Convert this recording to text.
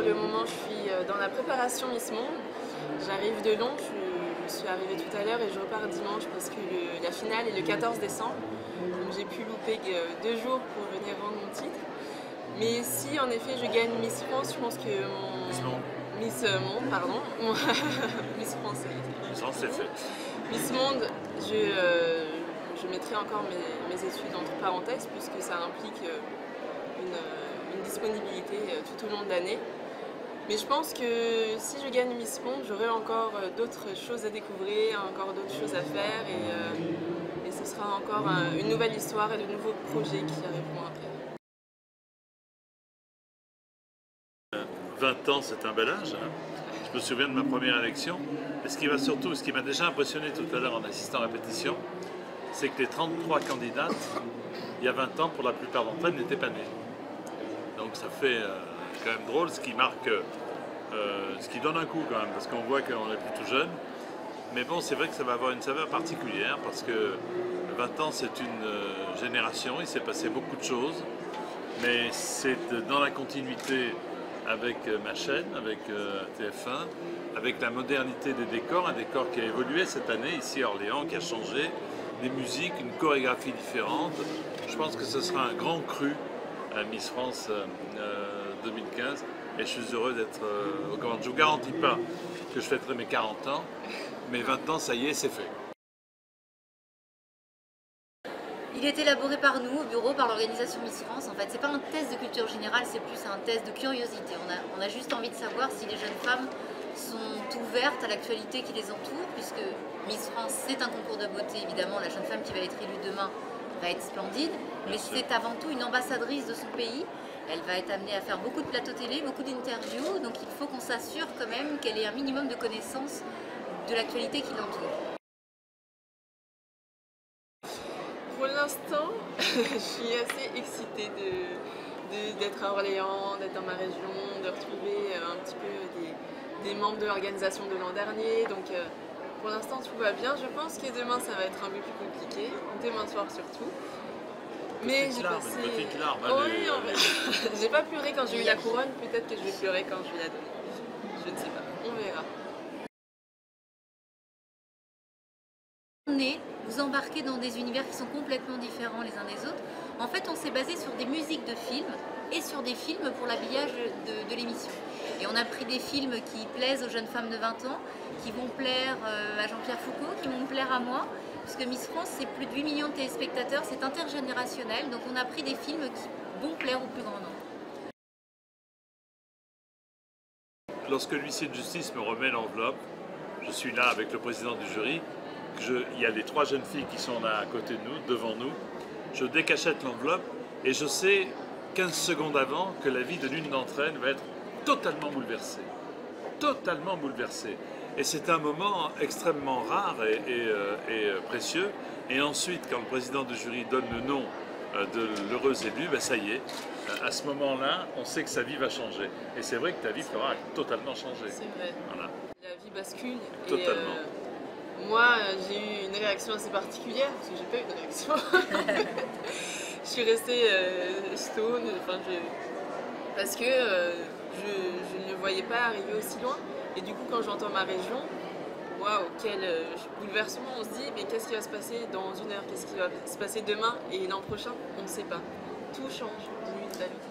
pour le moment, je suis dans la préparation Miss Monde. J'arrive de Londres, je suis arrivée tout à l'heure et je repars dimanche parce que la finale est le 14 décembre. Donc j'ai pu louper 2 jours pour venir rendre mon titre. Mais si en effet je gagne Miss France, je pense que Miss Monde, pardon. Miss France, c'est fait. Miss Monde, je mettrai encore mes études entre parenthèses puisque ça implique une disponibilité tout au long de l'année. Mais je pense que si je gagne Miss Monde, j'aurai encore d'autres choses à découvrir, encore d'autres choses à faire et ce sera encore une nouvelle histoire et de nouveaux projets qui arriveront après. 20 ans, c'est un bel âge. Je me souviens de ma première élection. Et ce qui m'a déjà impressionné tout à l'heure en assistant à la répétition, c'est que les 33 candidates, il y a 20 ans, pour la plupart d'entre elles, n'étaient pas nées. Donc ça fait quand même drôle, ce qui marque, ce qui donne un coup quand même, parce qu'on voit qu'on est plus tout jeune. Mais bon, c'est vrai que ça va avoir une saveur particulière, parce que 20 ans, c'est une génération, il s'est passé beaucoup de choses. Mais c'est dans la continuité avec ma chaîne, avec TF1, avec la modernité des décors, un décor qui a évolué cette année ici à Orléans, qui a changé, des musiques, une chorégraphie différente. Je pense que ce sera un grand cru à Miss France 2015 et je suis heureux d'être aux commandes. Je ne vous garantis pas que je fêterai mes 40 ans, mais 20 ans, ça y est, c'est fait. Il est élaboré par nous au bureau, par l'organisation Miss France. En fait, c'est pas un test de culture générale, c'est plus un test de curiosité. On a juste envie de savoir si les jeunes femmes sont ouvertes à l'actualité qui les entoure, puisque Miss France, c'est un concours de beauté, évidemment. La jeune femme qui va être élue demain va être splendide, mais c'est avant tout une ambassadrice de son pays. Elle va être amenée à faire beaucoup de plateaux télé, beaucoup d'interviews, donc il faut qu'on s'assure quand même qu'elle ait un minimum de connaissances de l'actualité qui l'entoure. Pour l'instant, je suis assez excitée d'être à Orléans, d'être dans ma région, de retrouver un petit peu des membres de l'organisation de l'an dernier. Donc pour l'instant tout va bien. Je pense que demain ça va être un peu plus compliqué, demain soir surtout. Mais j'ai passé... Une petite larme. Oui, en fait. J'ai pas pleuré quand j'ai eu la couronne, peut-être que je vais pleurer quand je vais la donner. Je ne sais pas, on verra. Vous embarquez dans des univers qui sont complètement différents les uns des autres. En fait, on s'est basé sur des musiques de films et sur des films pour l'habillage de l'émission. Et on a pris des films qui plaisent aux jeunes femmes de 20 ans, qui vont plaire à Jean-Pierre Foucault, qui vont me plaire à moi, puisque Miss France, c'est plus de 8 millions de téléspectateurs, c'est intergénérationnel, donc on a pris des films qui vont plaire au plus grand nombre. Lorsque l'huissier de justice me remet l'enveloppe, je suis là avec le président du jury, il y a les 3 jeunes filles qui sont là à côté de nous, devant nous, je décachette l'enveloppe et je sais 15 secondes avant que la vie de l'une d'entre elles va être totalement bouleversée. Totalement bouleversée. Et c'est un moment extrêmement rare et précieux. Et ensuite, quand le président du jury donne le nom de l'heureuse élue, ben ça y est, à ce moment-là, on sait que sa vie va changer. Et c'est vrai que ta vie fera totalement changer. C'est vrai. Voilà. La vie bascule. Totalement. Moi, j'ai eu une réaction assez particulière, parce que j'ai pas eu de réaction. Je suis restée stone, parce que je ne voyais pas arriver aussi loin. Et du coup, quand j'entends ma région, waouh, quel bouleversement. On se dit, mais qu'est-ce qui va se passer dans 1 heure? Qu'est-ce qui va se passer demain et l'an prochain? On ne sait pas. Tout change d'une minute à l'autre.